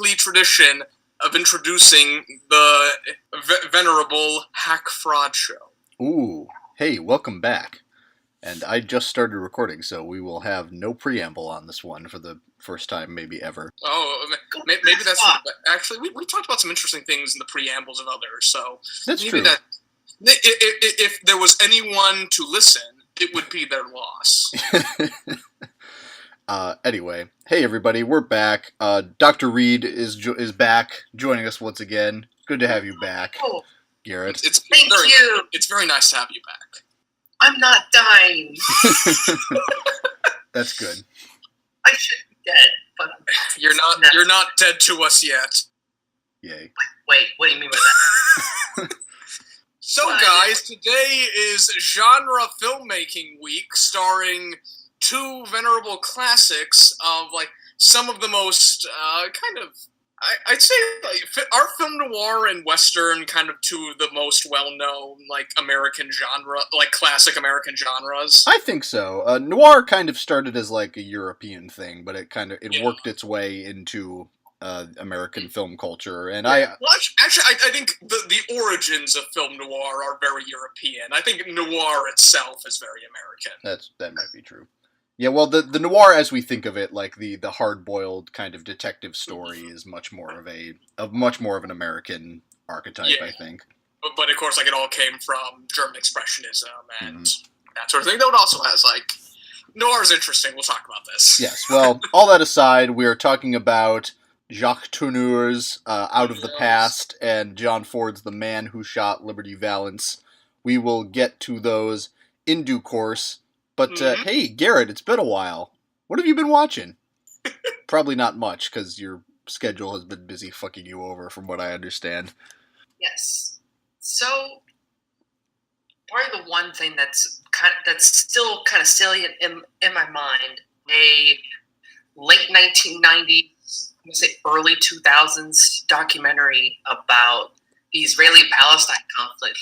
weekly tradition of introducing the venerable Hack Fraud Show. Ooh, hey, welcome back. And I just started recording, so we will have no preamble on this one for the first time, maybe ever. Oh, maybe that's... Actually, we talked about some interesting things in the preambles of others, so... That's maybe true. If there was anyone to listen, it would be their loss. Anyway, hey everybody, we're back. Dr. Reed is back, joining us once again. Good to have you back, Garrett. Thank you. It's very nice to have you back. I'm not dying. That's good. I should be dead, but you're not dead to us yet. Yay. Wait, what do you mean by that? So, guys, today is Genre Filmmaking Week, starring two venerable classics of, some of the most, I'd say, are film noir and Western kind of two of the most well-known, American genre, classic American genres? I think so. Noir kind of started as, a European thing, but it worked its way into... American film culture, and I think the origins of film noir are very European. I think noir itself is very American. That might be true. Yeah, well, the noir as we think of it, the hard-boiled kind of detective story, is much more of an American archetype, I think. But of course, it all came from German Expressionism and that sort of thing. Though it also has noir is interesting. We'll talk about this. Yes. Well, all that aside, we are talking about Jacques Tourneur's Out of the Past, and John Ford's The Man Who Shot Liberty Valance. We will get to those in due course. But, hey, Garrett, it's been a while. What have you been watching? Probably not much, because your schedule has been busy fucking you over, from what I understand. Yes. So, probably the one thing that's still kind of salient in my mind, a late 1990s, I'm going to say early 2000s documentary about the Israeli-Palestine conflict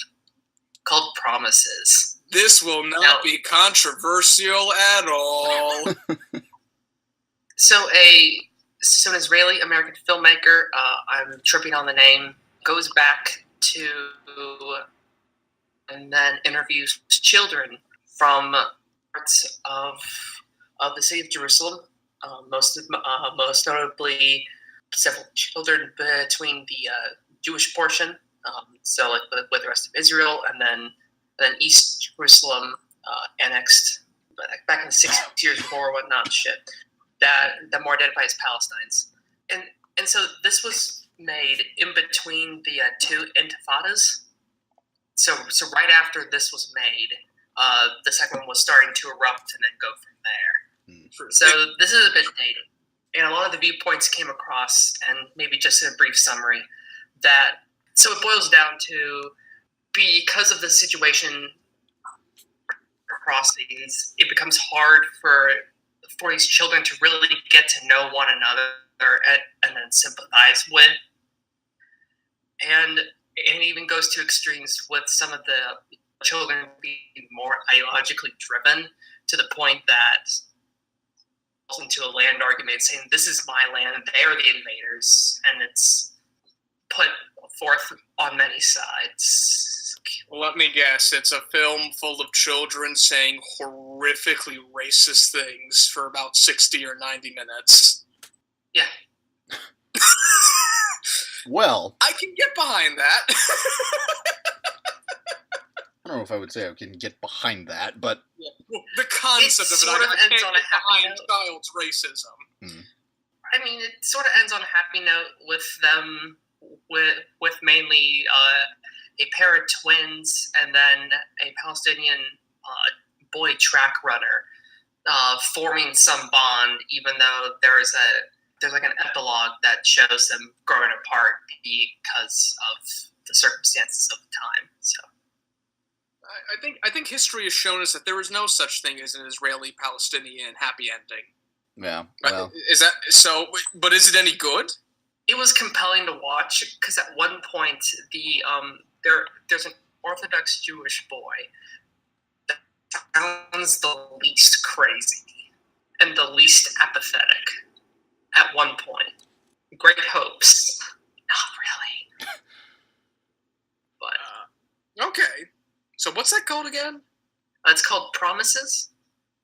called Promises. This will not be controversial at all. So an Israeli-American filmmaker, I'm tripping on the name, goes back to and then interviews children from parts of the city of Jerusalem. Most notably, several children between the Jewish portion, with the rest of Israel, and then East Jerusalem annexed back in the 6 years war, whatnot, shit. That more identified as Palestinians, and so this was made in between the two intifadas. So right after this was made, the second one was starting to erupt and then go from there. So this is a bit dated, and a lot of the viewpoints came across, and maybe just in a brief summary, so it boils down to, because of the situation across these, it becomes hard for these children to really get to know one another and then sympathize with, and it even goes to extremes with some of the children being more ideologically driven, to the point that into a land argument saying, this is my land, they're the invaders, and it's put forth on many sides. Well, let me guess, it's a film full of children saying horrifically racist things for about 60 or 90 minutes. Yeah. Well, I can get behind that. I don't know if I would say I can get behind that, but... Well, the concept of it, I can't get behind child's racism. I mean, it sort of ends on a happy note with them, with mainly a pair of twins and then a Palestinian boy track runner forming some bond, even though there's an epilogue that shows them growing apart because of the circumstances of the time. So I think history has shown us that there is no such thing as an Israeli-Palestinian happy ending. Yeah. Well. Is that so? But is it any good? It was compelling to watch because at one point there's an Orthodox Jewish boy that sounds the least crazy and the least apathetic at one point. Great Hopes. Not really. But Okay. So what's that called again? it's called Promises.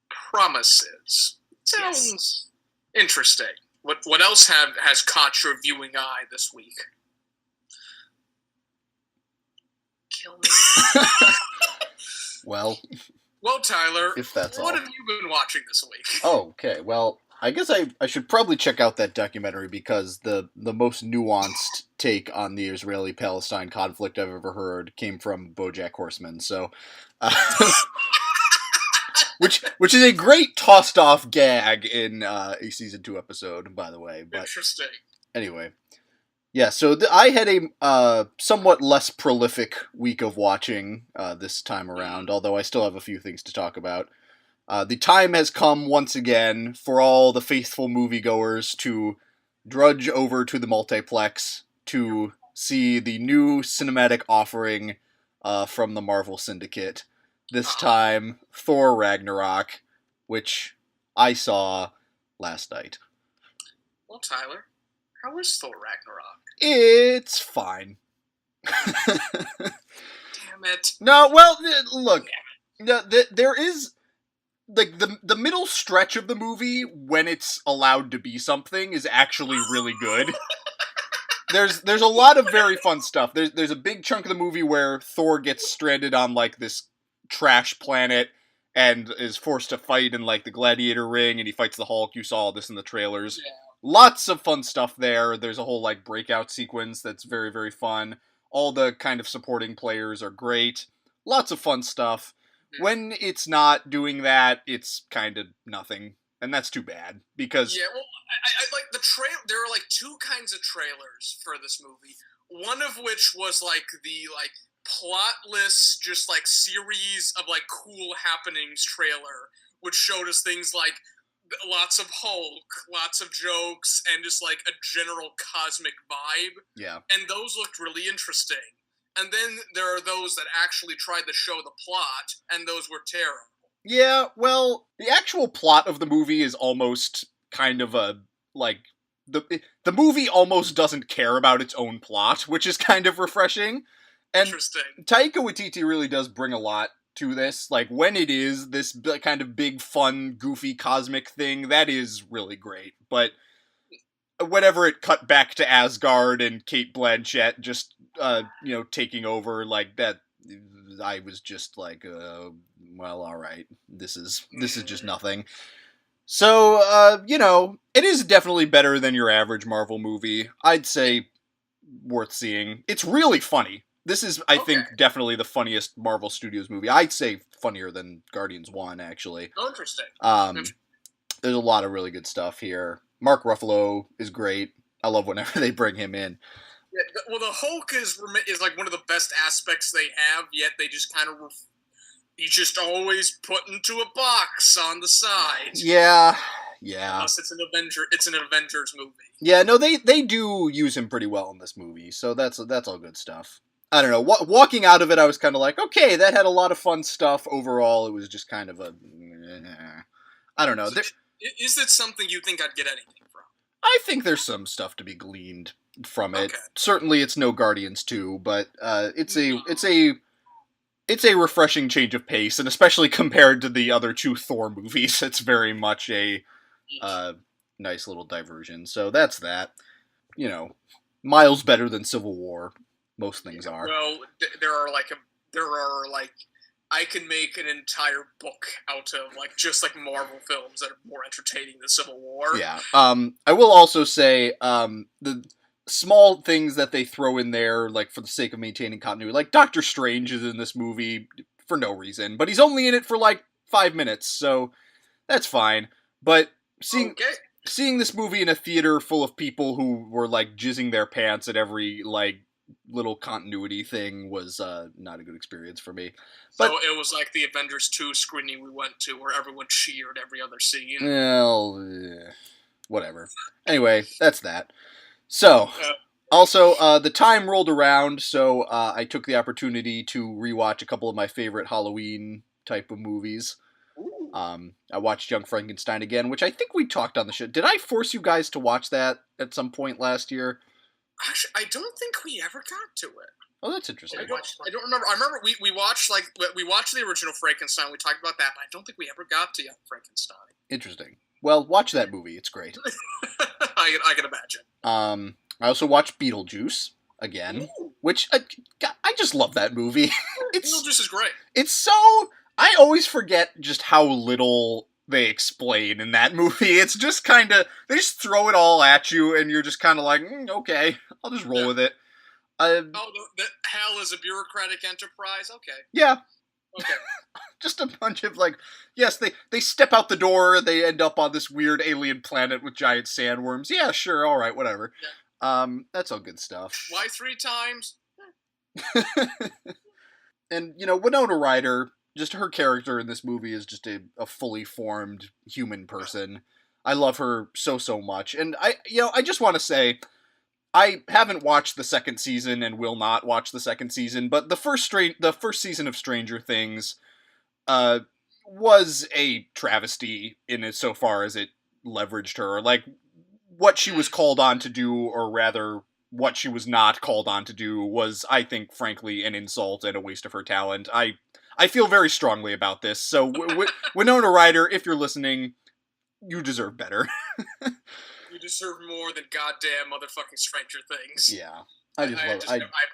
Promises. Sounds interesting. What else has caught your viewing eye this week? Kill me. Well, Tyler, if that's what all. have you been watching this week? Oh, okay. Well, I guess I should probably check out that documentary because the most nuanced take on the Israeli-Palestine conflict I've ever heard came from BoJack Horseman. So, which is a great tossed off gag in a season 2 episode, by the way. But Interesting. anyway, yeah. So I had a somewhat less prolific week of watching this time around, although I still have a few things to talk about. The time has come once again for all the faithful moviegoers to drudge over to the multiplex to see the new cinematic offering from the Marvel Syndicate. This time, Thor Ragnarok, which I saw last night. Well, Tyler, how is Thor Ragnarok? It's fine. Damn it. No, well, look, there is... like the middle stretch of the movie, when it's allowed to be something, is actually really good. There's a lot of very fun stuff. There's a big chunk of the movie where Thor gets stranded on like this trash planet and is forced to fight in like the gladiator ring, and he fights the Hulk. You saw all this in the trailers. Yeah. Lots of fun stuff there. There's a whole like breakout sequence that's very, very fun. All the kind of supporting players are great. Lots of fun stuff. When it's not doing that, it's kind of nothing, and that's too bad, because... Yeah, well, I like the trailer. There are, like, two kinds of trailers for this movie. One of which was, like, the, like, plotless, just, like, series of, like, cool happenings trailer, which showed us things like lots of Hulk, lots of jokes, and just, like, a general cosmic vibe. Yeah. And those looked really interesting. And then there are those that actually tried to show the plot, and those were terrible. Yeah, well, the actual plot of the movie is almost kind of a, like, the movie almost doesn't care about its own plot, which is kind of refreshing. And Interesting. Taika Waititi really does bring a lot to this. Like, when it is this kind of big, fun, goofy, cosmic thing, that is really great. But whenever it cut back to Asgard and Cate Blanchett just taking over, like, that, I was just like, well, all right, this is just nothing. So, it is definitely better than your average Marvel movie. I'd say worth seeing. It's really funny. This is, I think, definitely the funniest Marvel Studios movie. I'd say funnier than Guardians 1, actually. Oh, interesting. There's a lot of really good stuff here. Mark Ruffalo is great. I love whenever they bring him in. Yeah, well, the Hulk is like one of the best aspects they have, yet they just kind of he's just always put into a box on the side. Yeah. Unless it's an Avengers movie. Yeah, no, they do use him pretty well in this movie, so that's all good stuff. I don't know. Walking out of it, I was kind of like, okay, that had a lot of fun stuff. Overall, it was just kind of a... I don't know. Is it something you think I'd get anything from? I think there's some stuff to be gleaned from it. Okay. Certainly, it's no Guardians 2, but it's a refreshing change of pace, and especially compared to the other two Thor movies, it's very much a nice little diversion. So that's that. Miles better than Civil War. Most things are. Well, there are I can make an entire book out of just Marvel films that are more entertaining than Civil War. Yeah. I will also say the small things that they throw in there, like for the sake of maintaining continuity, like Doctor Strange is in this movie for no reason, but he's only in it for 5 minutes, so that's fine. But seeing this movie in a theater full of people who were jizzing their pants at every little continuity thing was not a good experience for me. But, so it was like the Avengers 2 screening we went to where everyone cheered every other scene. Well, whatever. Anyway, that's that. So, also, the time rolled around, so I took the opportunity to rewatch a couple of my favorite Halloween type of movies. I watched Young Frankenstein again, which I think we talked on the show. Did I force you guys to watch that at some point last year? Actually, I don't think we ever got to it. Oh, that's interesting. I don't remember. I remember we watched the original Frankenstein. We talked about that, but I don't think we ever got to Young Frankenstein. Interesting. Well, watch that movie. It's great. I can imagine. I also watched Beetlejuice again, which I just love that movie. Beetlejuice is great. It's so... I always forget just how little they explain in that movie. It's just kind of... They just throw it all at you, and you're just kind of like, okay, I'll just roll with it. The hell is a bureaucratic enterprise? Okay. Yeah. Okay. Just a bunch of, yes, they step out the door, they end up on this weird alien planet with giant sandworms. Yeah, sure, all right, whatever. Yeah. That's all good stuff. Why 3 times? And, Winona Ryder, just her character in this movie is just a fully formed human person. I love her so much. And I just want to say, I haven't watched the second season and will not watch the second season, but the first season of Stranger Things was a travesty in so far as it leveraged her. What she was called on to do, or rather, what she was not called on to do, was, I think, frankly, an insult and a waste of her talent. I feel very strongly about this, so Winona Ryder, if you're listening, you deserve better. You deserve more than goddamn motherfucking Stranger Things. Yeah. I've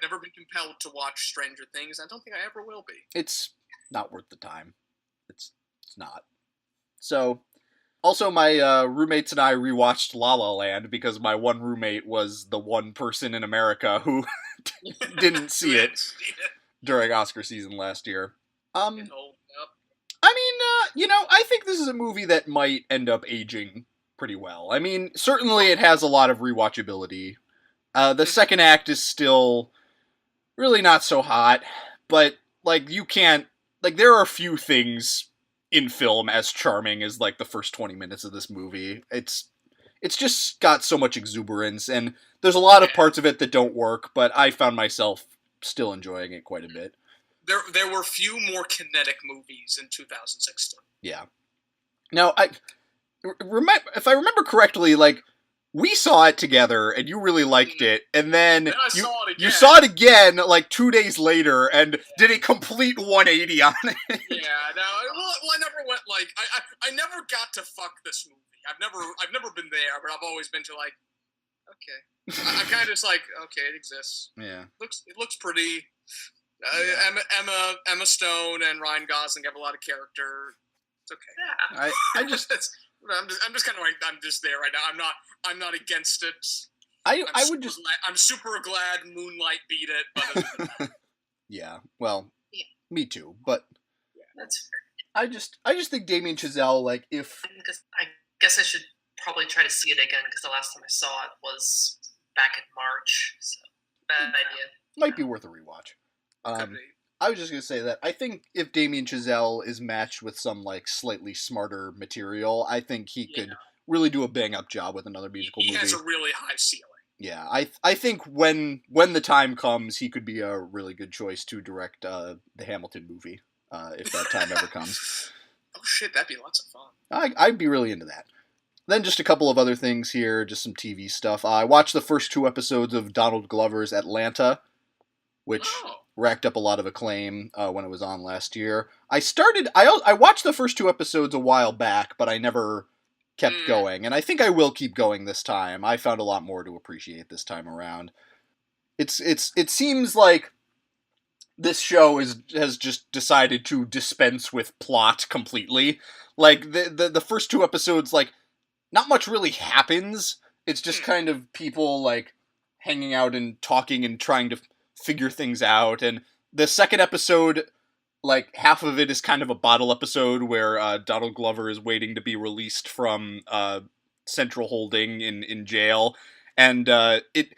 never been compelled to watch Stranger Things. I don't think I ever will be. It's not worth the time. It's not. So, also my roommates and I rewatched La La Land because my one roommate was the one person in America who didn't see it during Oscar season last year. I mean, I think this is a movie that might end up aging pretty well. I mean, certainly it has a lot of rewatchability. The second act is still really not so hot, but, you can't... there are a few things in film as charming as, the first 20 minutes of this movie. It's just got so much exuberance, and there's a lot of parts of it that don't work, but I found myself still enjoying it quite a bit. There were few more kinetic movies in 2016. Yeah. Now, if I remember correctly, we saw it together, and you really liked it, and then you saw it again, 2 days later, and did a complete 180 on it. Yeah, no, I never went, I never got to fuck this movie. I've never been there, but I've always been to, okay. I'm kind of just okay, it exists. Yeah. It looks pretty. Emma Stone and Ryan Gosling have a lot of character. It's okay. Yeah. I'm just kind of I'm just there right now. I'm not against it. I'm super glad Moonlight beat it. But yeah. Well, me too. But yeah, that's fair. I just think Damien Chazelle, if I guess I should probably try to see it again because the last time I saw it was back in March. So bad idea. Might be worth a rewatch. I was just going to say that I think if Damien Chazelle is matched with some, slightly smarter material, I think he could really do a bang-up job with another musical movie. He has a really high ceiling. Yeah, I think when the time comes, he could be a really good choice to direct the Hamilton movie, if that time ever comes. Oh shit, that'd be lots of fun. I'd be really into that. Then just a couple of other things here, just some TV stuff. I watched the first 2 episodes of Donald Glover's Atlanta, which... racked up a lot of acclaim when it was on last year. I watched the first 2 episodes a while back, but I never kept going, and I think I will keep going this time. I found a lot more to appreciate this time around. It seems like this show has just decided to dispense with plot completely. The first 2 episodes, not much really happens. It's just kind of people, hanging out and talking and trying to figure things out, and the second episode, half of it is kind of a bottle episode where Donald Glover is waiting to be released from Central Holding in jail, and it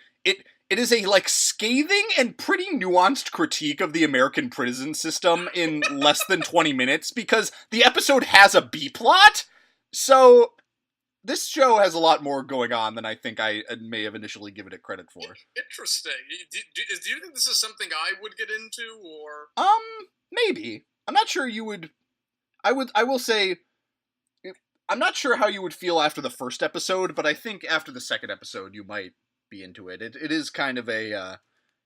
is a scathing and pretty nuanced critique of the American prison system in less than 20 minutes, because the episode has a B-plot, so this show has a lot more going on than I think I may have initially given it credit for. Interesting. Do you think this is something I would get into, or? Maybe. I'm not sure you would... I will say, I'm not sure how you would feel after the first episode, but I think after the second episode you might be into it. It is kind of a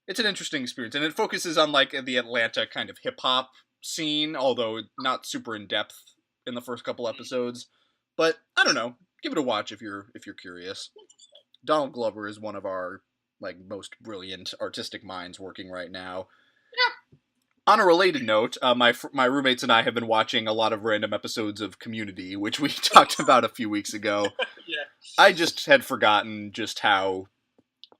it's an interesting experience, and it focuses on like the Atlanta kind of hip hop scene, although not super in depth in the first couple episodes. But I don't know, give it a watch if you're curious. Donald Glover is one of our like most brilliant artistic minds working right now. Yeah. On a related note, my roommates and I have been watching a lot of random episodes of Community, which we talked about a few weeks ago. Yeah. I just had forgotten just how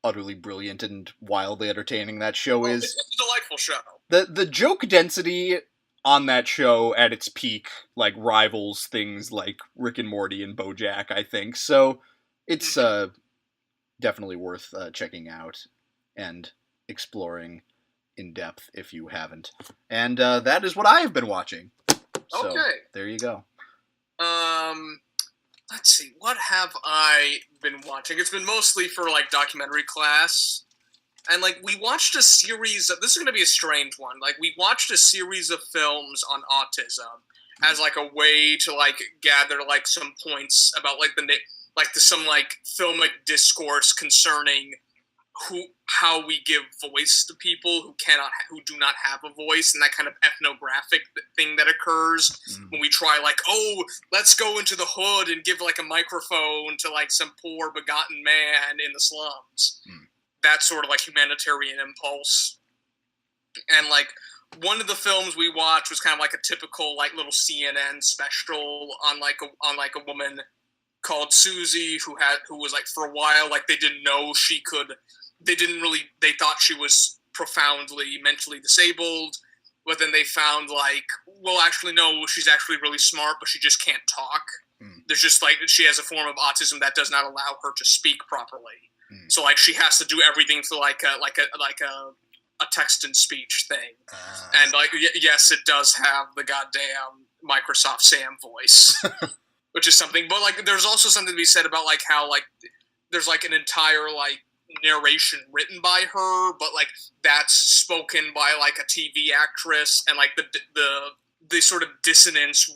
utterly brilliant and wildly entertaining that show is. It's a delightful show. The joke density on that show at its peak like rivals things like Rick and Morty and BoJack, I think. So it's definitely worth checking out and exploring in depth if you haven't. And that is what I have been watching. So, okay. There you go. Let's see. What have I been watching? It's been mostly for like documentary class. And like we watched a series of, this is going to be a strange one. Like we watched a series of films on autism as like a way to like gather like some points about like some like filmic discourse concerning how we give voice to people who do not have a voice, and that kind of ethnographic thing that occurs when we try like, oh, let's go into the hood and give like a microphone to like some poor begotten man in the slums. That sort of like humanitarian impulse. And like one of the films we watched was kind of like a typical like little CNN special on like a woman called Susie who was like for a while like they didn't know she could. They thought she was profoundly mentally disabled, but then they found like, well, actually, no, she's actually really smart, but she just can't talk. There's just like, she has a form of autism that does not allow her to speak properly. So like, she has to do everything through like a text and speech thing. And like, yes, it does have the goddamn Microsoft Sam voice, which is something, but like, there's also something to be said about like how like, there's like an entire like, narration written by her, but like that's spoken by like a TV actress, and like the sort of dissonance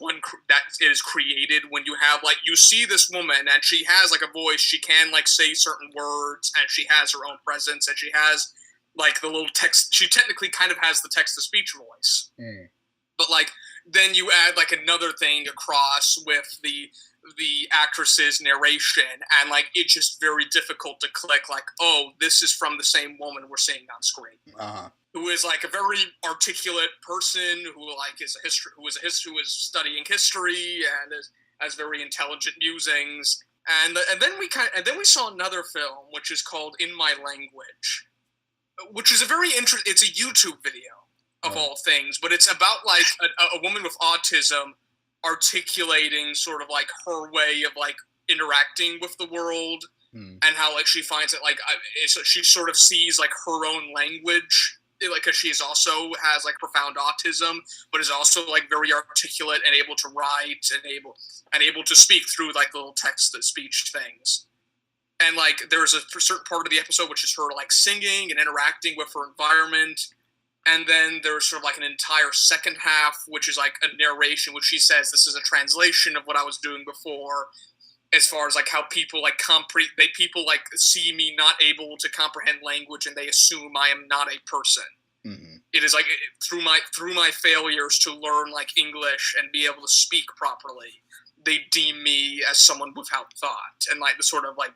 that is created when you have like you see this woman and she has like a voice, she can like say certain words, and she has her own presence, and she has like the little text, she technically kind of has the text to speech voice, but like then you add like another thing across with the actress's narration, and like it's just very difficult to click like, oh, this is from the same woman we're seeing on screen, who is like a very articulate person who like who is studying history and has very intelligent musings, and then we saw another film which is called In My Language, which is it's a YouTube video of all things, but it's about like a woman with autism articulating sort of like her way of like interacting with the world, and how like she finds it like she sort of sees like her own language, like because she's also has like profound autism, but is also like very articulate and able to write and able to speak through like little text to speech things. And like there's a certain part of the episode which is her like singing and interacting with her environment. And then there's sort of like an entire second half, which is like a narration, which she says this is a translation of what I was doing before, as far as like how people like people like see me not able to comprehend language, and they assume I am not a person. It is like through my failures to learn like English and be able to speak properly, they deem me as someone without thought, and like the sort of like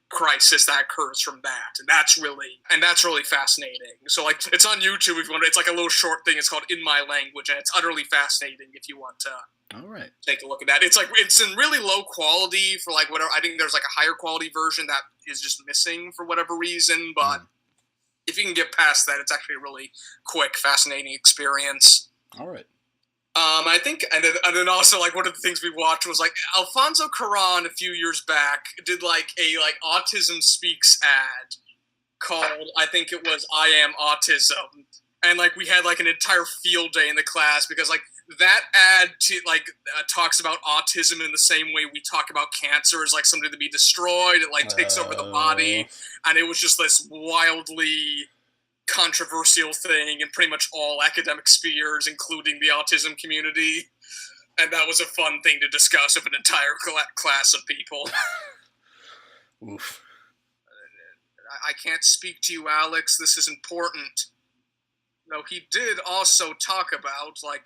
crisis that occurs from that, and that's really fascinating. So like it's on YouTube if you want. It's like a little short thing. It's called In My Language, and it's utterly fascinating if you want to. All right, take a look at that. It's like it's in really low quality for like whatever. I think there's like a higher quality version that is just missing for whatever reason. But if you can get past that, it's actually a really quick, fascinating experience. All right. I think, and then also like one of the things we watched was like Alfonso Cuarón a few years back did like a like Autism Speaks ad called, I think it was I Am Autism, and like we had like an entire field day in the class because like that ad talks about autism in the same way we talk about cancer as like something to be destroyed. It like takes over the body, and it was just this wildly controversial thing in pretty much all academic spheres, including the autism community. And that was a fun thing to discuss with an entire class of people. Oof. I can't speak to you, Alex. This is important. No, he did also talk about, like,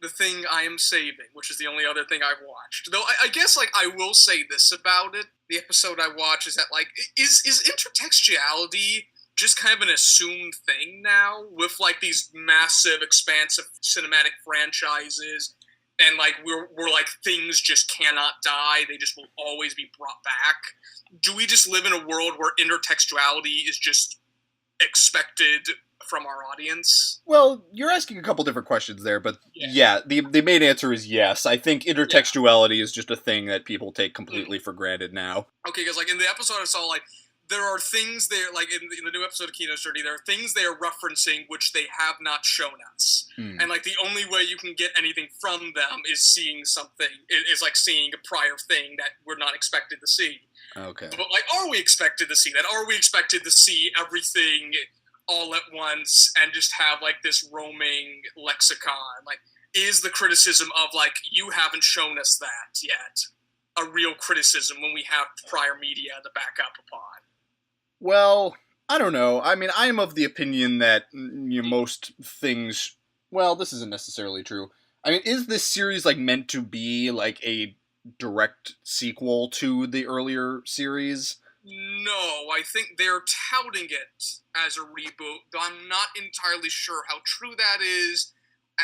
the thing I am saving, which is the only other thing I've watched. Though I guess, like, I will say this about it. The episode I watch is that, like, is intertextuality just kind of an assumed thing now with, like, these massive, expansive cinematic franchises, and, like, we're like, things just cannot die. They just will always be brought back. Do we just live in a world where intertextuality is just expected from our audience? Well, you're asking a couple different questions there, but the main answer is yes. I think intertextuality is just a thing that people take completely for granted now. Okay, because, like, in the episode I saw, like, there are things there, like, in the new episode of Kino 30, there are things they are referencing which they have not shown us. And, like, the only way you can get anything from them is seeing something, is like, seeing a prior thing that we're not expected to see. Okay. But, like, are we expected to see that? Are we expected to see everything all at once and just have, like, this roaming lexicon? Like, is the criticism of, like, you haven't shown us that yet a real criticism when we have prior media to back up upon? Well, I don't know. I mean, I am of the opinion that most things... Well, this isn't necessarily true. I mean, is this series, like, meant to be, like, a direct sequel to the earlier series? No, I think they're touting it as a reboot, though I'm not entirely sure how true that is.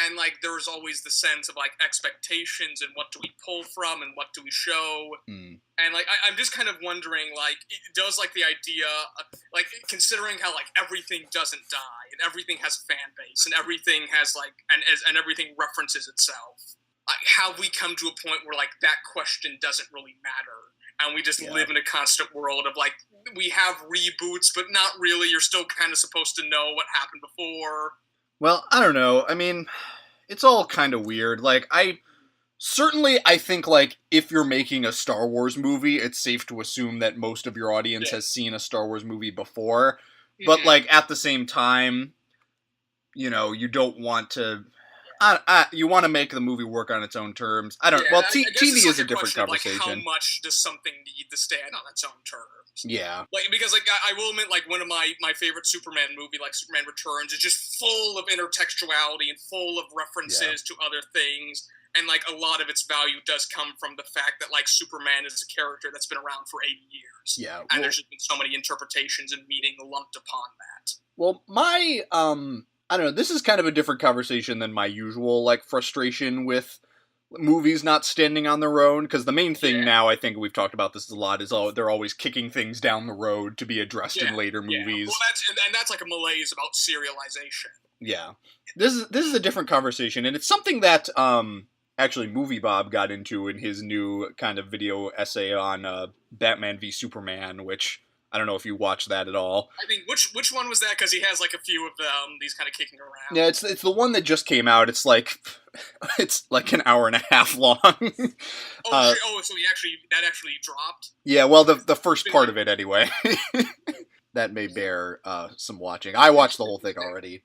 And, like, there's always the sense of, like, expectations and what do we pull from and what do we show. And, like, I'm just kind of wondering, like, does, like, the idea, like, considering how, like, everything doesn't die and everything has fan base and everything has, like, and everything references itself, like, have we come to a point where, like, that question doesn't really matter? And we just live in a constant world of, like, we have reboots, but not really. You're still kind of supposed to know what happened before. Well, I don't know. I mean, it's all kind of weird. Like, I think, like, if you're making a Star Wars movie, it's safe to assume that most of your audience has seen a Star Wars movie before. But, like, at the same time, you know, you don't want to... you want to make the movie work on its own terms. I don't... well, TV is a different conversation. Like, how much does something need to stand on its own terms? Yeah. Like, because, like, I will admit, like, one of my favorite Superman movie, like Superman Returns, is just full of intertextuality and full of references to other things. And, like, a lot of its value does come from the fact that, like, Superman is a character that's been around for 80 years. Yeah. And there's just been so many interpretations and meaning lumped upon that. Well, my, I don't know, this is kind of a different conversation than my usual, like, frustration with movies not standing on their own, because the main thing now, I think we've talked about this a lot, is they're always kicking things down the road to be addressed in later movies. Well, that's like a malaise about serialization. Yeah. This is a different conversation, and it's something that, actually Movie Bob got into in his new kind of video essay on Batman v Superman, which... I don't know if you watched that at all. I think which one was that? Because he has like a few of them. These kind of kicking around. Yeah, it's the one that just came out. It's like an hour and a half long. So that actually dropped. Yeah, well, the first part of it anyway. That may bear some watching. I watched the whole thing already,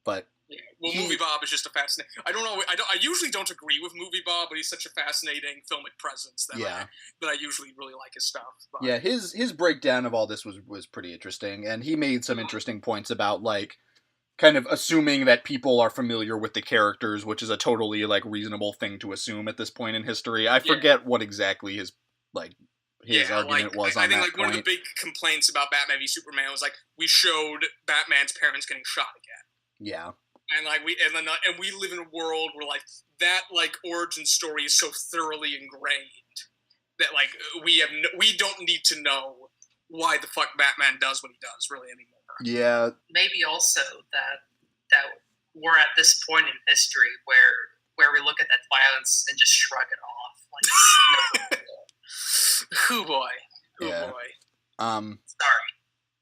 but. Yeah. Well, Movie Bob is just a fascinating... I usually don't agree with Movie Bob, but he's such a fascinating filmic presence that I usually really like his stuff. But. Yeah, his breakdown of all this was pretty interesting, and he made some interesting points about, like, kind of assuming that people are familiar with the characters, which is a totally, like, reasonable thing to assume at this point in history. I forget what exactly his argument was on that point. I think, like, one of the big complaints about Batman v Superman was, like, we showed Batman's parents getting shot again. Yeah. And like we live in a world where like that like origin story is so thoroughly ingrained that like we don't need to know why the fuck Batman does what he does really anymore. Yeah. Maybe also that we're at this point in history where we look at that violence and just shrug it off. Like, hoo boy. Sorry.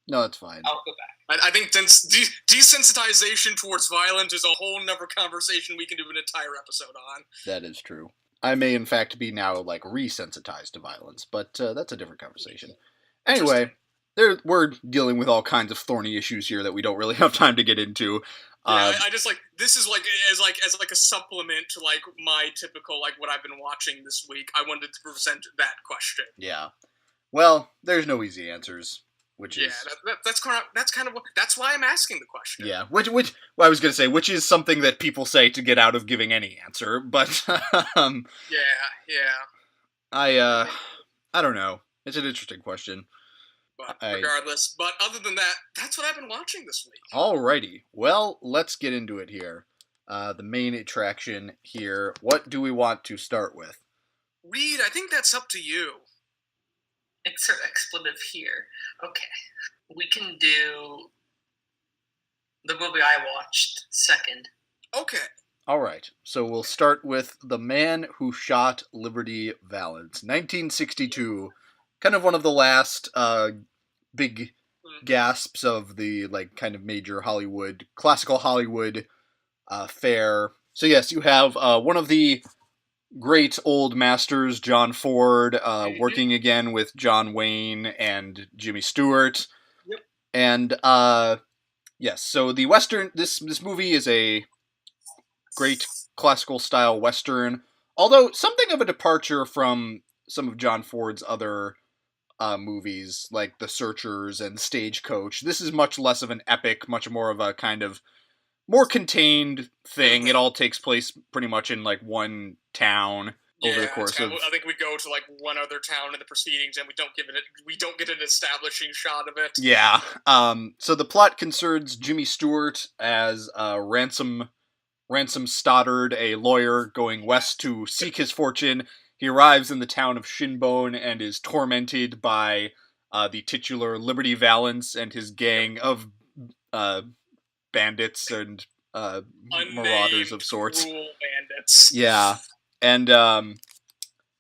No, it's fine. I'll go back. I think desensitization towards violence is a whole nother conversation we can do an entire episode on. That is true. I may, in fact, be now, like, resensitized to violence, but that's a different conversation. Anyway, we're dealing with all kinds of thorny issues here that we don't really have time to get into. I just this is as a supplement to my typical what I've been watching this week. I wanted to present that question. Yeah. Well, there's no easy answers, which is that's why I'm asking the question. Yeah, which well, I was gonna say, which is something that people say to get out of giving any answer, but I don't know. It's an interesting question. But regardless, but other than that, that's what I've been watching this week. Alrighty, well, let's get into it here. The main attraction here. What do we want to start with? Reed, I think that's up to you. Insert expletive here. Okay. We can do the movie I watched second. Okay. Alright, so we'll start with The Man Who Shot Liberty Valance. 1962. Kind of one of the last big gasps of the kind of major Hollywood, classical Hollywood fare. So yes, you have one of the great old masters, John Ford, working again with John Wayne and Jimmy Stewart. Yep. And yes, so the Western, this movie is a great classical style Western, although something of a departure from some of John Ford's other movies, like The Searchers and Stagecoach. This is much less of an epic, much more of a kind of more contained thing. It all takes place pretty much in one town over the course of. I think we go to one other town in the proceedings, and we don't get an establishing shot of it. Yeah. So the plot concerns Jimmy Stewart as Ransom Stoddard, a lawyer going west to seek his fortune. He arrives in the town of Shinbone and is tormented by the titular Liberty Valance and his gang of bandits and marauders of sorts. Cruel bandits. Yeah. And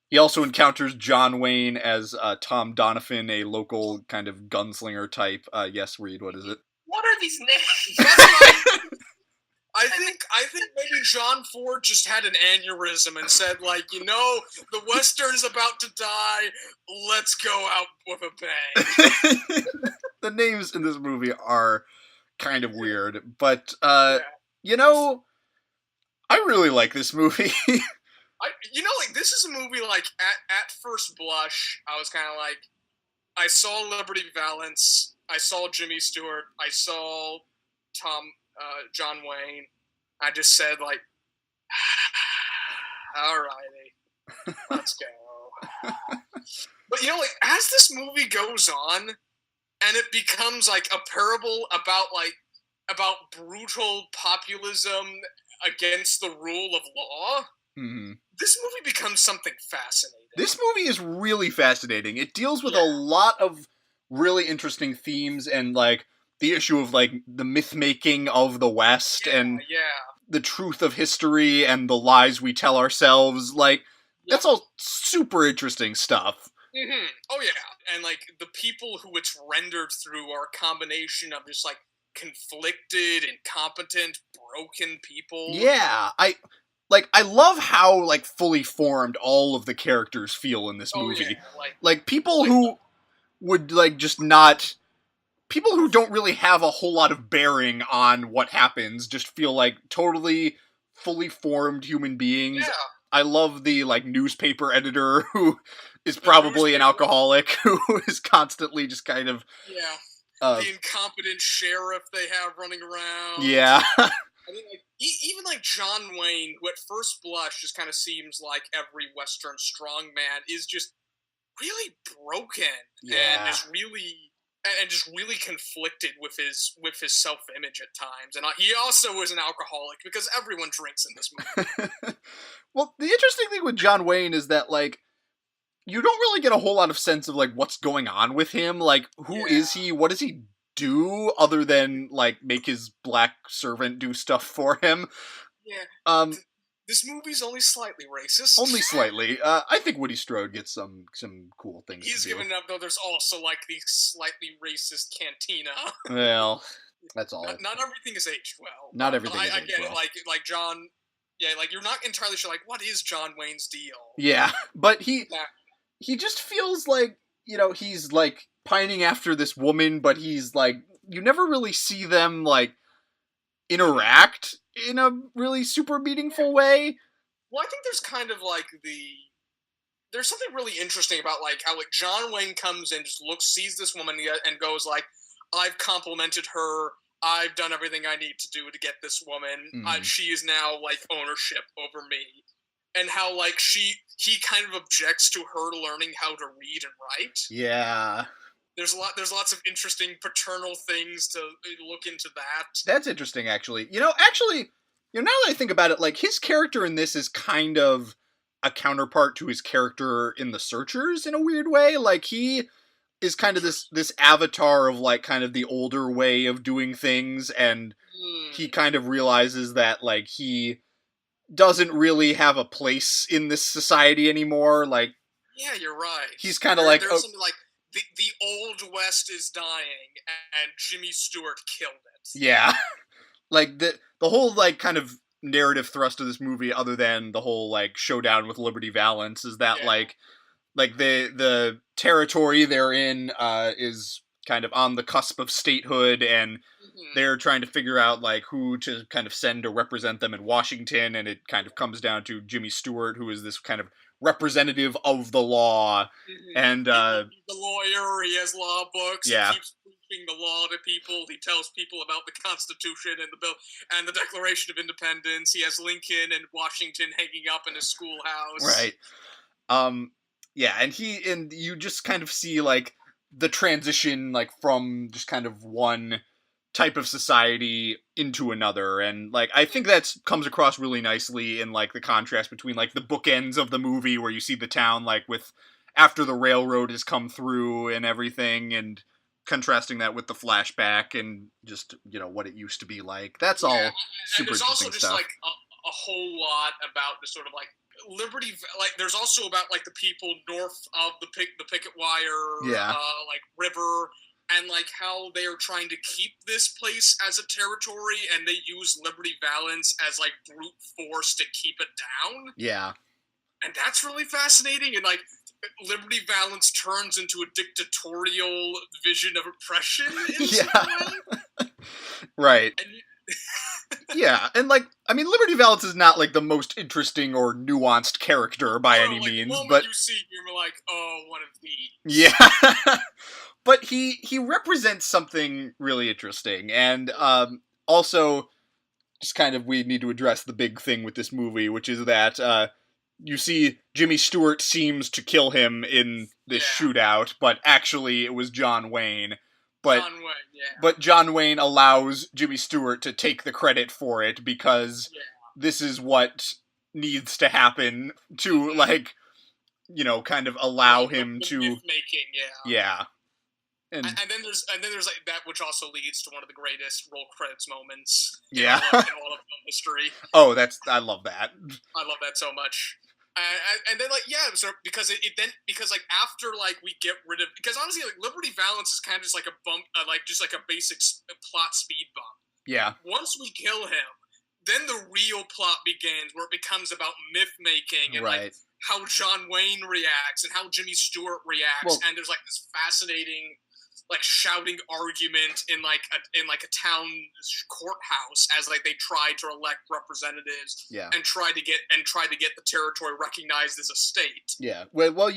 he also encounters John Wayne as Tom Donovan, a local kind of gunslinger type. Yes, Reed, what is it? What are these names? I think maybe John Ford just had an aneurysm and said, the Western's about to die, let's go out with a bang. The names in this movie are kind of weird, but, you know, I really like this movie. This is a movie, at first blush, I was kind of I saw Liberty Valance, I saw Jimmy Stewart, I saw John Wayne. I just said, alrighty, let's go. But, as this movie goes on, and it becomes, a parable about brutal populism against the rule of law, this movie becomes something fascinating. This movie is really fascinating. It deals with a lot of really interesting themes and, the issue of, the myth-making of the West and the truth of history and the lies we tell ourselves. That's all super interesting stuff. Mm-hmm. Oh, yeah. And, the people who it's rendered through are a combination of just, conflicted, incompetent, broken people. Yeah, I love how, fully formed all of the characters feel in this movie. Yeah. People who would, just not... People who don't really have a whole lot of bearing on what happens just feel totally fully formed human beings. Yeah. I love the newspaper editor who is probably an alcoholic who is constantly just kind of the incompetent sheriff they have running around. Yeah. I mean, even John Wayne, who at first blush just kind of seems like every Western strongman, is just really broken and just really conflicted with his self-image at times. And he also is an alcoholic, because everyone drinks in this movie. Well, the interesting thing with John Wayne is that, you don't really get a whole lot of sense of, what's going on with him. Who is he? What does he do other than, make his black servant do stuff for him? Yeah. This movie's only slightly racist. Only slightly. I think Woody Strode gets some cool things. He's given up, though. There's also the slightly racist cantina. Well, that's all. Not everything is aged well. Not everything. I get it. John. Yeah, you're not entirely sure. What is John Wayne's deal? Yeah, but he just feels he's pining after this woman, but he's like, you never really see them like interact in a really super meaningful way. Well, I think there's kind of like there's something really interesting about like how like John Wayne comes in, just sees this woman and goes like, I've complimented her. I've done everything I need to do to get this woman. She is now like ownership over me. And how like he kind of objects to her learning how to read and write. Yeah. There's lots of interesting paternal things to look into that. That's interesting, actually. Now that I think about it, like, his character in this is kind of a counterpart to his character in The Searchers in a weird way. Like, he is kind of this avatar of, like, kind of the older way of doing things, and he kind of realizes that, like, he doesn't really have a place in this society anymore. Like, yeah, you're right. He's kind of like... There's something like, the Old West is dying, and Jimmy Stewart killed it. Yeah. Like, the whole, like, kind of narrative thrust of this movie, other than the whole, like, showdown with Liberty Valance, is that, like the territory they're in is kind of on the cusp of statehood, and they're trying to figure out, like, who to kind of send to represent them in Washington, and it kind of comes down to Jimmy Stewart, who is this kind of representative of the law, and he's the lawyer, he has law books, yeah. He keeps preaching the law to people, he tells people about the Constitution and the Bill and the Declaration of Independence, he has Lincoln and Washington hanging up in his schoolhouse. Right. Yeah, and you just kind of see, like, the transition, like, from just kind of one type of society into another, and, like, I think that comes across really nicely in, like, the contrast between, like, the bookends of the movie, where you see the town, like, with after the railroad has come through and everything, and contrasting that with the flashback and just, what it used to be like. That's all super interesting stuff. And there's also just, like, a whole lot about the sort of, like, Liberty, like, there's also about, like, the people north of the picket wire, like, river, and, like, how they are trying to keep this place as a territory, and they use Liberty Valance as, like, brute force to keep it down. Yeah. And that's really fascinating, and, like, Liberty Valance turns into a dictatorial vision of oppression in some way. Right. Yeah, and, like, I mean, Liberty Valance is not, like, the most interesting or nuanced character by any means, but you see him, you're like, oh, one of these. Yeah. But he represents something really interesting, and also, just kind of, we need to address the big thing with this movie, which is that you see Jimmy Stewart seems to kill him in this shootout, but actually it was John Wayne. But John Wayne allows Jimmy Stewart to take the credit for it, because this is what needs to happen to, like, kind of allow him to... myth-making, Yeah. And then there's like that, which also leads to one of the greatest roll credits moments in all of film history. Oh, I love that. I love that so much. And then, like, because because like after, like, we get rid of, because honestly, like, Liberty Valance is kind of just like a bump, just like a basic plot speed bump. Yeah. Once we kill him, then the real plot begins, where it becomes about myth making and like how John Wayne reacts and how Jimmy Stewart reacts, and there's like this fascinating, like, shouting argument in a town courthouse as, like, they try to elect representatives and try to get the territory recognized as a state. Yeah. Well,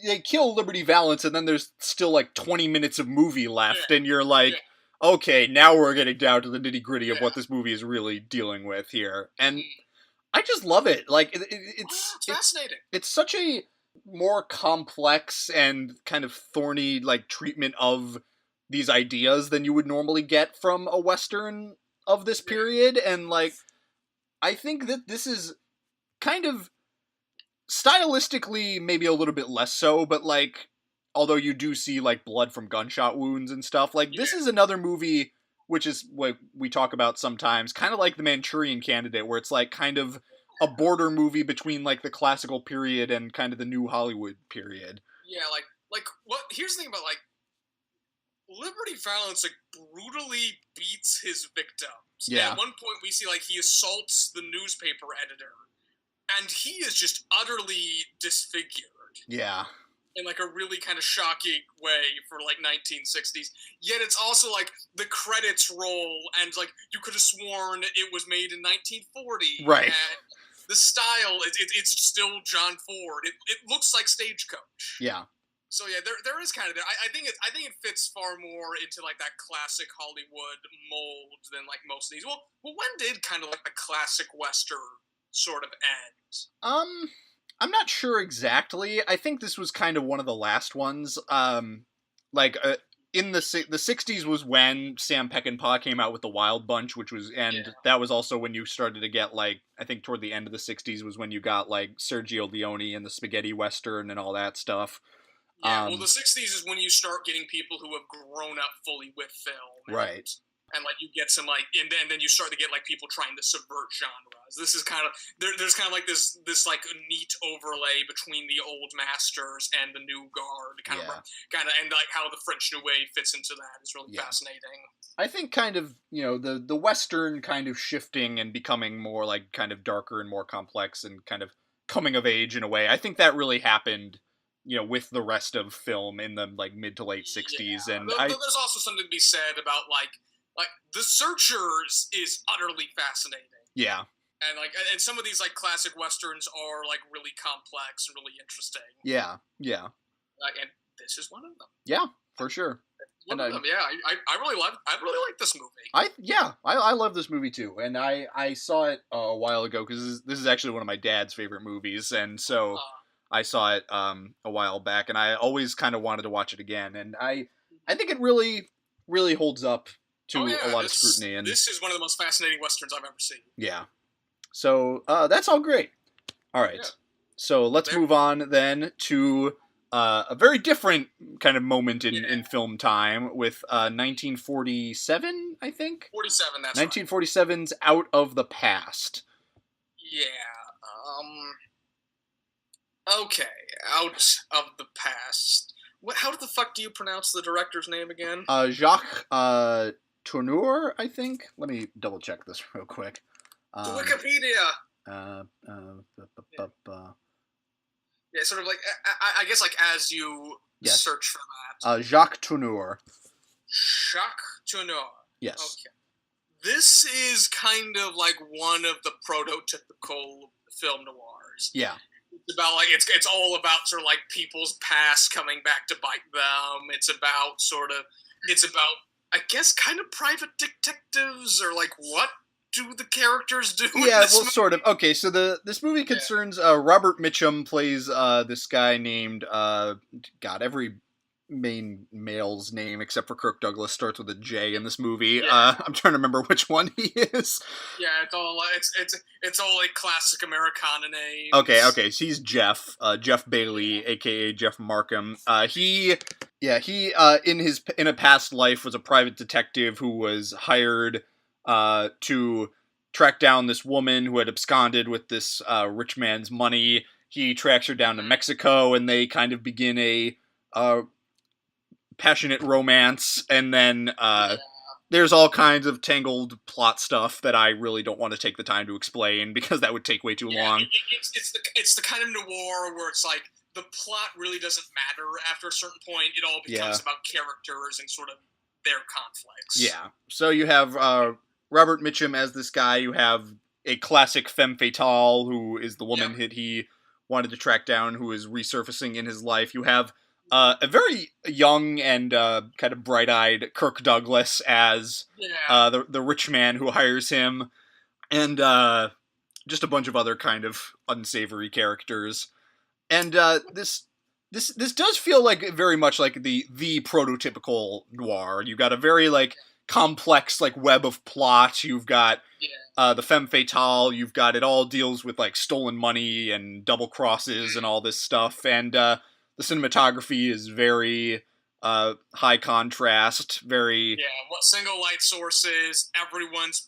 they kill Liberty Valance, and then there's still, like, 20 minutes of movie left, and you're like, okay, now we're getting down to the nitty gritty of what this movie is really dealing with here, and I just love it. Like, it's fascinating. It's such a more complex and kind of thorny, like, treatment of these ideas than you would normally get from a Western of this period, and, like, I think that this is kind of stylistically maybe a little bit less so, but, like, although you do see, like, blood from gunshot wounds and stuff, like, this is another movie, which is what we talk about sometimes, kind of like The Manchurian Candidate, where it's, like, kind of a border movie between, like, the classical period and kind of the new Hollywood period. Yeah, like what? Here's the thing about, like, Liberty Valance, like, brutally beats his victims. Yeah. And at one point, we see, like, he assaults the newspaper editor, and he is just utterly disfigured. Yeah. in like a really kind of shocking way for like 1960s. Yet it's also like the credits roll, and like you could have sworn it was made in 1940. Right. And the style, it's still John Ford. It looks like Stagecoach. Yeah. So yeah, there is kind of I think it fits far more into like that classic Hollywood mold than like most of these. Well, when did kind of like the classic Western sort of end? I'm not sure exactly. I think this was kind of one of the last ones. In the 60s was when Sam Peckinpah came out with the Wild Bunch, which was, and that was also when you started to get like, I think toward the end of the 60s was when you got like Sergio Leone and the spaghetti western and all that stuff. Yeah, well, the 60s is when you start getting people who have grown up fully with film. Right. And like you get some like, and then you start to get like people trying to subvert genres. This is kind of there's kind of like this like neat overlay between the old masters and the new guard, kind of and like how the French New Wave fits into that is really fascinating. I think kind of the Western kind of shifting and becoming more like kind of darker and more complex and kind of coming of age in a way. I think that really happened. With the rest of film in the like mid to late 60s, and there's also something to be said about like The Searchers is utterly fascinating. Yeah. And some of these like classic westerns are like really complex and really interesting. Yeah. And this is one of them. Yeah, for sure. I really like this movie. I love this movie too, and I saw it a while ago because this is actually one of my dad's favorite movies, and so. I saw it a while back, and I always kind of wanted to watch it again. And I think it really, really holds up to a lot of scrutiny. And this is one of the most fascinating westerns I've ever seen. Yeah. So that's all great. All right. Yeah. So let's move on then to a very different kind of moment in film time with 1947, I think? 47, that's 1947's Out of the Past. Yeah. Okay, Out of the Past. How the fuck do you pronounce the director's name again? Jacques Tourneur, I think. Let me double check this real quick. Wikipedia. Yeah, sort of like I guess like as you search for that. Jacques Tourneur. Jacques Tourneur. Yes. Okay. This is kind of like one of the prototypical film noirs. Yeah. It's about like it's all about sort of like people's past coming back to bite them. It's about I guess kind of private detectives, or like what do the characters do? Yeah, well, sort of. Okay, so this movie concerns Robert Mitchum plays this guy named every main male's name except for Kirk Douglas starts with a J in this movie. I'm trying to remember which one he is. Yeah, it's all like classic Americana names. Okay, so he's Jeff Bailey, aka Jeff Markham. He in a past life was a private detective who was hired to track down this woman who had absconded with this rich man's money. He tracks her down to Mexico, and they kind of begin a passionate romance, and then there's all kinds of tangled plot stuff that I really don't want to take the time to explain because that would take way too long. It's the kind of noir where it's like the plot really doesn't matter after a certain point. It all becomes about characters and sort of their conflicts. Yeah. So you have Robert Mitchum as this guy. You have a classic femme fatale who is the woman that he wanted to track down, who is resurfacing in his life. You have a very young and kind of bright-eyed Kirk Douglas as the rich man who hires him, and just a bunch of other kind of unsavory characters. And this does feel like very much like the prototypical noir. You've got a very like complex like web of plot. You've got the femme fatale. You've got it all deals with like stolen money and double crosses and all this stuff. And the cinematography is very high contrast, very what single light sources. Everyone's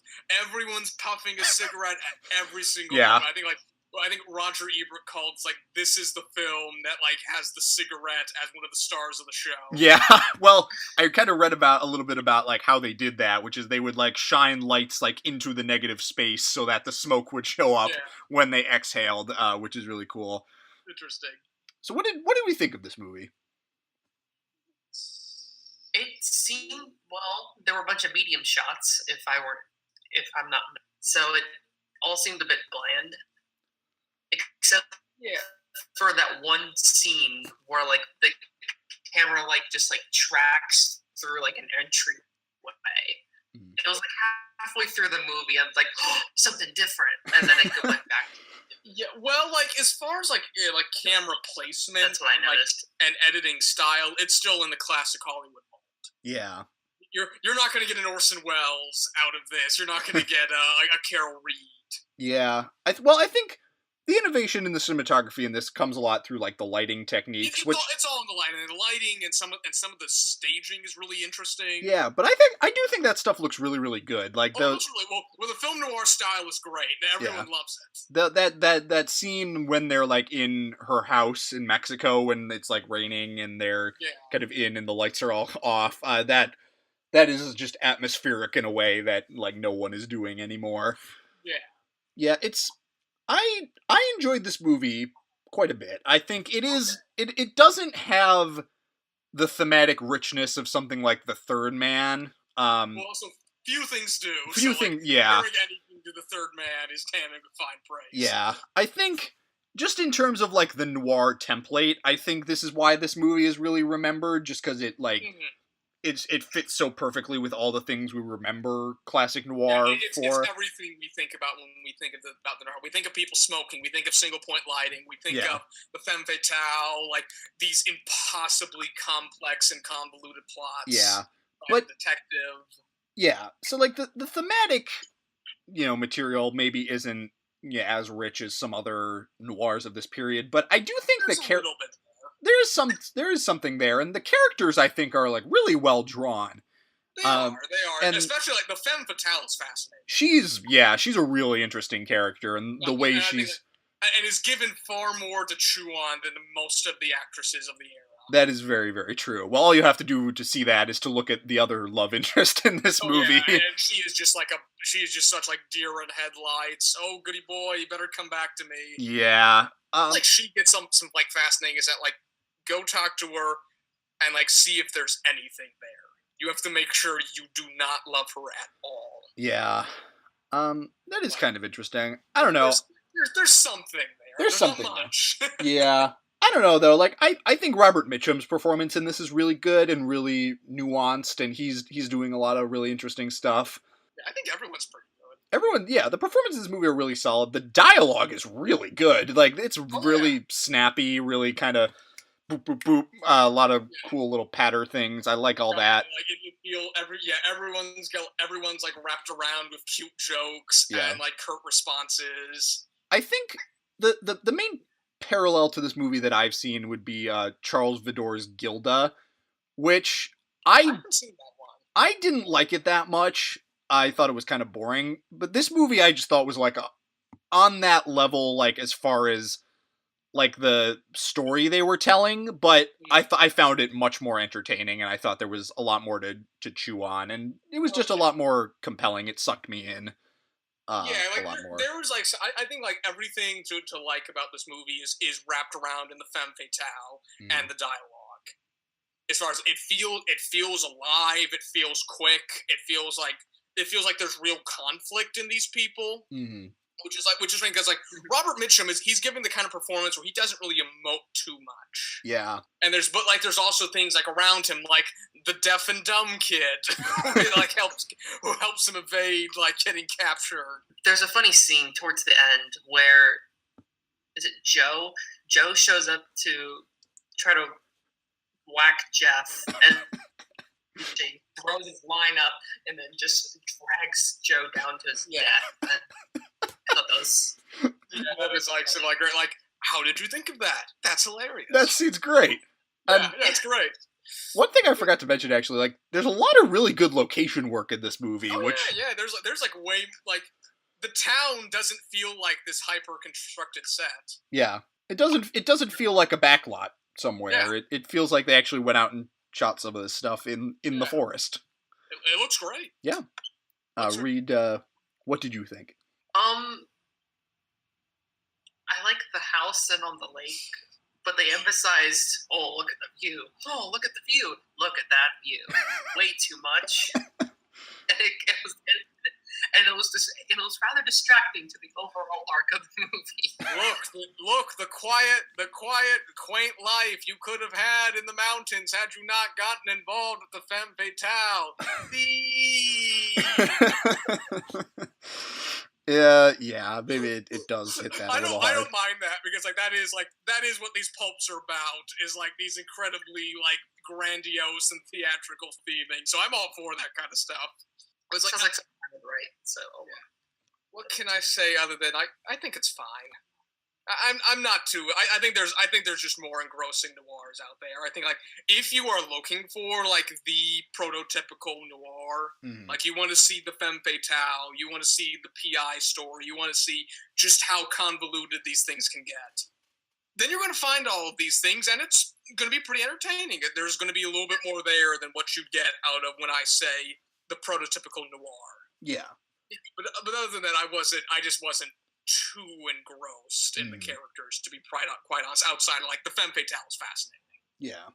puffing a cigarette at every single moment. I think Roger Ebert called like this is the film that like has the cigarette as one of the stars of the show. Yeah, well, I kind of read about a little bit about like how they did that, which is they would like shine lights like into the negative space so that the smoke would show up when they exhaled, which is really cool. Interesting. So what did we think of this movie? It seemed, well, there were a bunch of medium shots, if I'm not, so it all seemed a bit bland, except for that one scene where like the camera like just like tracks through like an entryway. It was like halfway through the movie, I was like, oh, something different, and then it went back. Yeah, well, like as far as like camera placement, That's what I noticed, and editing style, it's still in the classic Hollywood mold. Yeah, you're not going to get an Orson Welles out of this. You're not going to get a Carol Reed. Yeah, I think the innovation in the cinematography in this comes a lot through like the lighting techniques, it's all in the lighting. The lighting and some of the staging is really interesting. Yeah, but I do think that stuff looks really, really good. Like well, the film noir style is great. Everyone loves it. That scene when they're like in her house in Mexico when it's like raining and they're kind of in and the lights are all off. That is just atmospheric in a way that like no one is doing anymore. Yeah, I enjoyed this movie quite a bit. I think it doesn't have the thematic richness of something like The Third Man. Well, also few things do. Comparing anything to The Third Man is damning with fine praise. Yeah, I think just in terms of like the noir template, I think this is why this movie is really remembered, just because it like. It fits so perfectly with all the things we remember classic noir for. It's everything we think about when we think about the noir. We think of people smoking. We think of single point lighting. We think of the femme fatale, like these impossibly complex and convoluted plots. Yeah, but detective. Yeah, so like the thematic, material maybe isn't as rich as some other noirs of this period, but I do think There's a little bit. There is something there, and the characters I think are like really well drawn. They are, and especially like the femme fatale is fascinating. She's a really interesting character, and the way she's and is given far more to chew on than most of the actresses of the era. That is very, very true. Well, all you have to do to see that is to look at the other love interest in this movie. Yeah, and she is just such like deer in headlights. Oh, goody boy, you better come back to me. Yeah. Like she gets some like fascinating is that like go talk to her and like see if there's anything there. You have to make sure you do not love her at all. Yeah. That is kind of interesting. I don't know. There's something there. There's something not much. There. Yeah. I don't know though. Like I think Robert Mitchum's performance in this is really good and really nuanced, and he's doing a lot of really interesting stuff. Yeah, I think everyone's pretty good. The performances in this movie are really solid. The dialogue is really good. Like it's really snappy, really kind of boop boop boop. A lot of cool little patter things. I like all that. Like you feel everyone's like wrapped around with cute jokes and like curt responses. I think the main parallel to this movie that I've seen would be Charles Vidor's Gilda, which I haven't seen that one. I didn't like it that much. I thought it was kind of boring, but this movie I just thought was like on that level, like as far as like the story they were telling, but I found it much more entertaining, and I thought there was a lot more to chew on, and it was just a lot more compelling. It sucked me in. Like there was like I think like everything to like about this movie is wrapped around in the femme fatale and the dialogue. As far as it feels alive. It feels quick. It feels like there's real conflict in these people. Mm-hmm. Which is funny because like Robert Mitchum he's giving the kind of performance where he doesn't really emote too much. Yeah. And there's also things like around him, like the deaf and dumb kid who helps him evade like getting captured. There's a funny scene towards the end where is it Joe? Joe shows up to try to whack Jeff and he throws his line up and then just drags Joe down to his death. I thought that was great. Like, how did you think of that? That's hilarious. That scene's great. That's great. One thing I forgot to mention, actually, like, there's a lot of really good location work in this movie. There's like way like the town doesn't feel like this hyper constructed set. Yeah, it doesn't feel like a backlot somewhere. Yeah. It feels like they actually went out and shot some of this stuff in the forest. It looks great. Yeah. Reed, what did you think? I like the house and on the lake. but they emphasized, oh, look at the view. Oh, look at the view. Look at that view. Way too much. And it was rather distracting to the overall arc of the movie. Look, the quiet, quaint life you could have had in the mountains had you not gotten involved with the femme fatale. Yeah, maybe it does hit that a little hard. I don't mind that because that is what these pulps are about, is like these incredibly like grandiose and theatrical theming. So I'm all for that kind of stuff. It's sounds like something right. So yeah. What can I say other than I think it's fine. I'm not too. I think there's just more engrossing noirs out there. I think like if you are looking for like the prototypical noir, like you want to see the femme fatale, you want to see the PI story, you want to see just how convoluted these things can get, then you're going to find all of these things, and it's going to be pretty entertaining. There's going to be a little bit more there than what you'd get out of when I say the prototypical noir. Yeah. But other than that, I just wasn't too engrossed in the characters, to be quite honest, outside of like the femme fatale is fascinating. Yeah.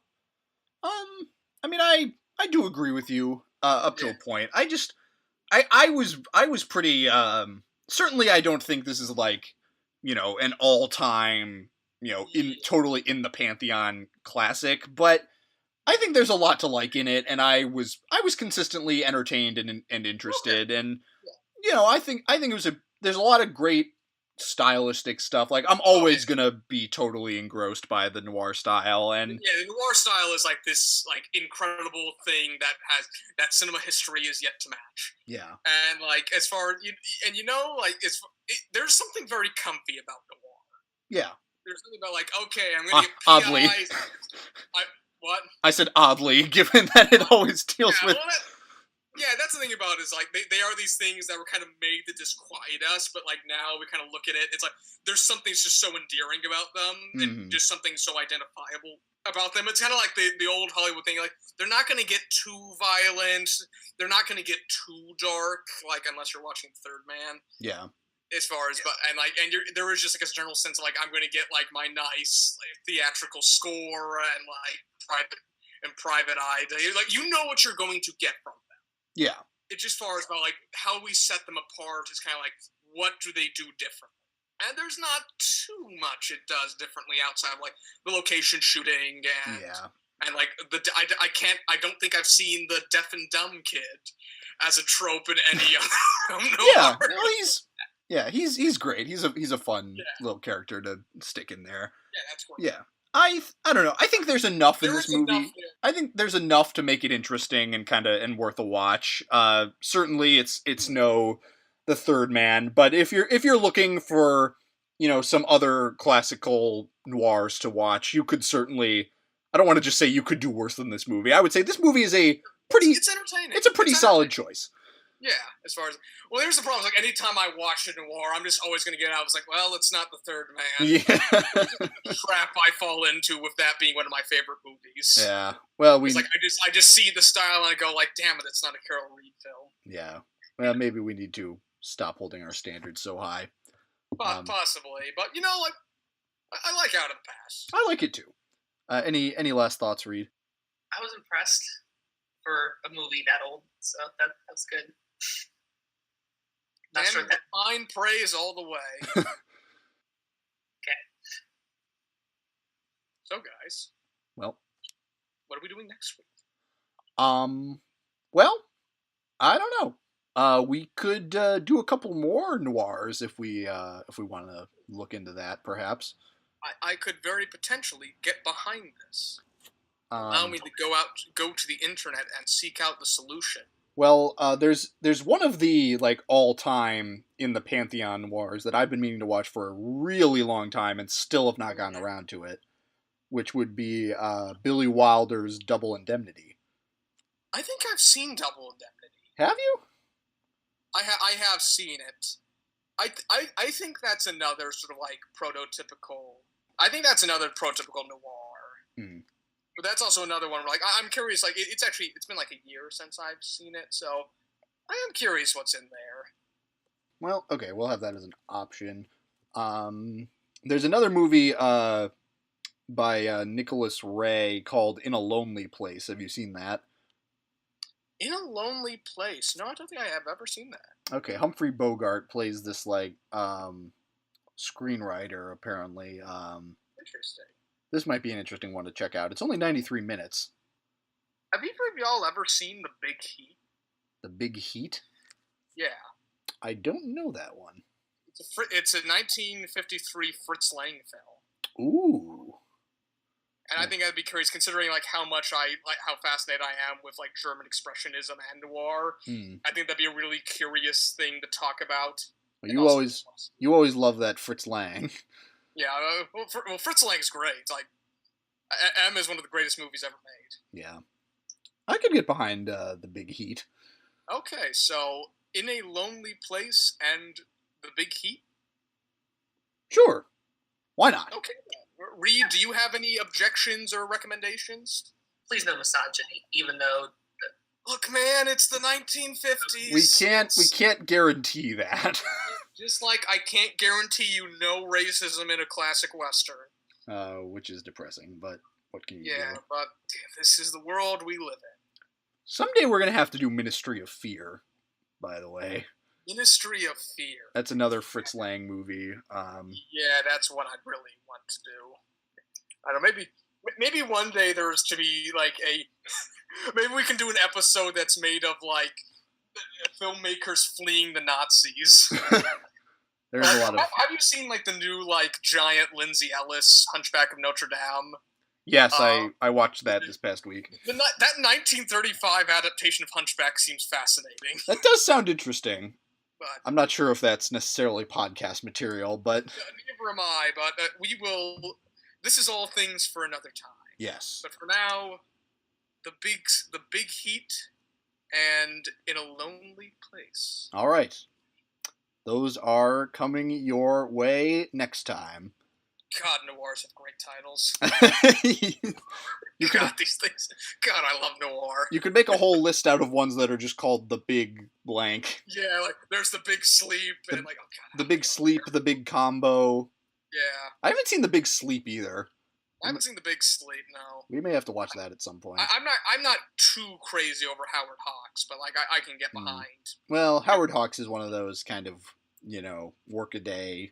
I mean, I do agree with you up to a point. I was pretty certainly I don't think this is like, an all-time, totally in the pantheon classic, but I think there's a lot to like in it, and I was consistently entertained and interested, and I think it was there's a lot of great stylistic stuff. Like I'm always gonna be totally engrossed by the noir style, and the noir style is like this like incredible thing that cinema history is yet to match. Yeah, and like as far there's something very comfy about noir. Yeah, there's something about like I'm gonna get PIs. Oddly. What? I said oddly, given that it always deals with. Well, that's the thing about it is like they are these things that were kind of made to disquiet us, but like now we kind of look at it, it's like there's something just so endearing about them, and just something so identifiable about them. It's kind of like the old Hollywood thing, like they're not going to get too violent, they're not going to get too dark, like unless you're watching Third Man. Yeah. As far as there was just like a general sense of like I'm going to get like my nice like, theatrical score and like private eye, like what you're going to get from them. Yeah, it's just far as about like how we set them apart is kind of like what do they do differently, and there's not too much it does differently outside of like the location shooting and like I don't think I've seen the deaf and dumb kid as a trope in any other. He's great. He's a fun little character to stick in there. Yeah, that's cool. Yeah. I don't know. I think there's enough in this movie. I think there's enough to make it interesting and worth a watch. Certainly it's no The Third Man, but if you're looking for, some other classical noirs to watch, you could certainly, I don't want to just say you could do worse than this movie. I would say this movie is it's entertaining. It's a pretty solid choice. Yeah, as far as here's the problem. Like anytime I watch a noir, I'm just always going to get out. I was like, well, it's not The Third Man. Yeah, crap I fall into with that being one of my favorite movies. Yeah, well, I just see the style and I go like, damn it, it's not a Carol Reed film. Yeah, well, maybe we need to stop holding our standards so high. Possibly, but like I like Out of the Past. I like it too. Any last thoughts, Reed? I was impressed for a movie that old, so that's good. Not sure that fine praise all the way. Okay. So, guys. Well, what are we doing next week? Well, I don't know. We could do a couple more noirs if we want to look into that, perhaps. I could very potentially get behind this. Allow me to go to the internet and seek out the solution. Well, there's one of the like all-time in the pantheon noirs that I've been meaning to watch for a really long time and still have not gotten around to it, which would be Billy Wilder's Double Indemnity. I think I've seen Double Indemnity. Have you? I have seen it. I think that's another sort of like prototypical. I think that's another prototypical noir. But that's also another one where, like, I'm curious, like, it's been like a year since I've seen it, so I am curious what's in there. Well, okay, we'll have that as an option. There's another movie by Nicholas Ray called In a Lonely Place. Have you seen that? In a Lonely Place. No, I don't think I have ever seen that. Okay, Humphrey Bogart plays this screenwriter apparently. Interesting. This might be an interesting one to check out. It's only 93 minutes. Have either of y'all ever seen The Big Heat? The Big Heat? Yeah. I don't know that one. It's a 1953 Fritz Lang film. Ooh. And I think I'd be curious, considering how fascinated I am with German expressionism and noir. I think that'd be a really curious thing to talk about. Well, you always love that Fritz Lang. Yeah, well, Fritz Lang's great. M is one of the greatest movies ever made. Yeah, I could get behind The Big Heat. Okay, so In a Lonely Place and The Big Heat. Sure, why not? Okay. Reed, do you have any objections or recommendations? Please no misogyny, even though... Look, man, it's the 1950s. We can't guarantee that. Just like I can't guarantee you no racism in a classic Western. Which is depressing, but what can you do? Yeah, but this is the world we live in. Someday we're going to have to do Ministry of Fear, by the way. Ministry of Fear. That's another Fritz Lang movie. Yeah, that's what I'd really want to do. I don't know, maybe one day there's to be maybe we can do an episode that's made of filmmakers fleeing the Nazis. There's a lot of... Have you seen the new giant Lindsay Ellis Hunchback of Notre Dame? Yes, I watched that this past week. That 1935 adaptation of Hunchback seems fascinating. That does sound interesting. But I'm not sure if that's necessarily podcast material, but... Neither am I, but we will... This is all things for another time. Yes. But for now, the big Heat and In a Lonely Place. All right. Those are coming your way next time. God, noirs have great titles. You could, God, these things. God, I love noir. You could make a whole list out of ones that are just called the big blank. Yeah, there's the Big Sleep and oh God. The Big Sleep, the Big Combo. Yeah. I haven't seen the Big Sleep either. I haven't seen the Big Sleep, no. We may have to watch that at some point. I'm not too crazy over Howard Hawks, but I can get behind. Well, Howard Hawks is one of those kind of, work a day.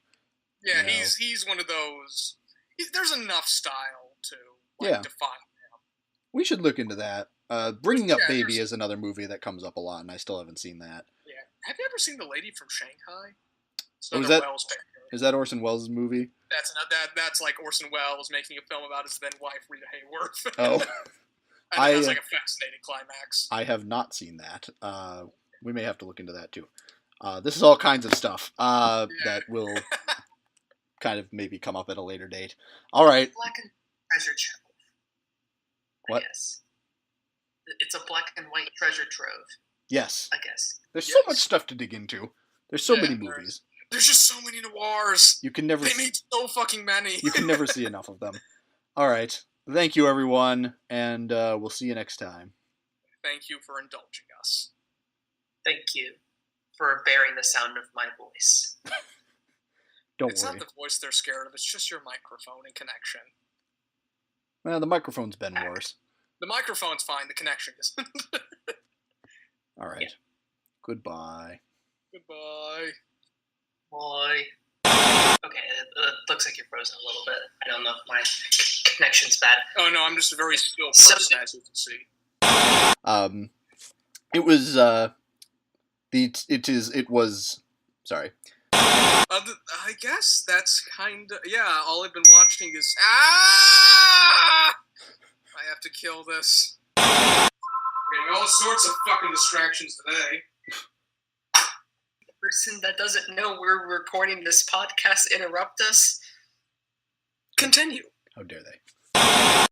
Yeah, he's one of those. There's enough style to define him. We should look into that. Bringing Up Baby is another movie that comes up a lot, and I still haven't seen that. Yeah, have you ever seen The Lady from Shanghai? Is that Orson Welles' movie? That's like Orson Welles making a film about his then wife Rita Hayworth. Oh, that's a fascinating climax. I have not seen that. We may have to look into that too. This is all kinds of stuff that will kind of maybe come up at a later date. All right. Black and treasure trove. What? Yes. It's a black and white treasure trove. Yes. I guess. There's so much stuff to dig into. There's so many movies. There's just so many noirs. You can never. They made so fucking many. You can never see enough of them. All right. Thank you, everyone, and we'll see you next time. Thank you for indulging us. Thank you for bearing the sound of my voice. It's not the voice they're scared of. It's just your microphone and connection. Well, the microphone's been worse. The microphone's fine. The connection isn't. All right. Yeah. Goodbye. Goodbye. Bye. Okay, it looks like you're frozen a little bit. I don't know if my connection's bad. Oh no, I'm just a very still person, as you can see. It was. Sorry. I guess that's kind of all I've been watching is I have to kill this. Getting all sorts of fucking distractions today. The person that doesn't know we're recording this podcast interrupt us. Continue. How dare they?